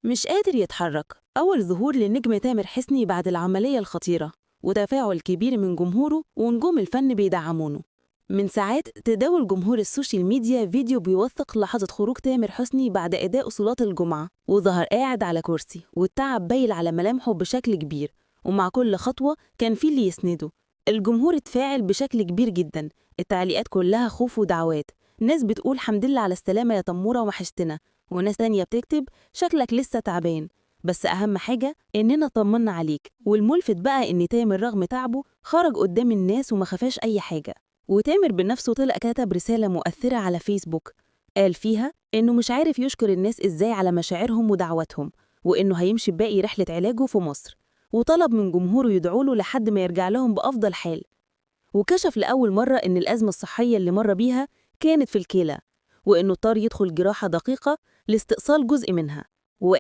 مش قادر يتحرك. أول ظهور للنجم تامر حسني بعد العملية الخطيرة، وتفاعل كبير من جمهوره ونجوم الفن بيدعمونه. من ساعات تداول جمهور السوشيال ميديا فيديو بيوثق لحظة خروج تامر حسني بعد أداء صلاة الجمعة، وظهر قاعد على كرسي والتعب باين على ملامحه بشكل كبير، ومع كل خطوة كان في اللي يسنده. الجمهور اتفاعل بشكل كبير جدا، التعليقات كلها خوف ودعوات. ناس بتقول حمد لله على السلامة يا تمورة وحشتنا، وناس تانية بتكتب شكلك لسه تعبان، بس أهم حاجة إننا طمنا عليك. والملفت بقى إن تامر رغم تعبه خرج قدام الناس وما خفاش أي حاجة. وتامر بنفسه طلع كتب رسالة مؤثرة على فيسبوك، قال فيها إنه مش عارف يشكر الناس إزاي على مشاعرهم ودعواتهم، وإنه هيمشي باقي رحلة علاجه في مصر، وطلب من جمهوره يدعوله لحد ما يرجع لهم بأفضل حال. وكشف لأول مرة إن الأزمة الصحية اللي مر بيها كانت في الكلى، وإنه اضطر يدخل جراحة دقيقة لاستئصال جزء منها.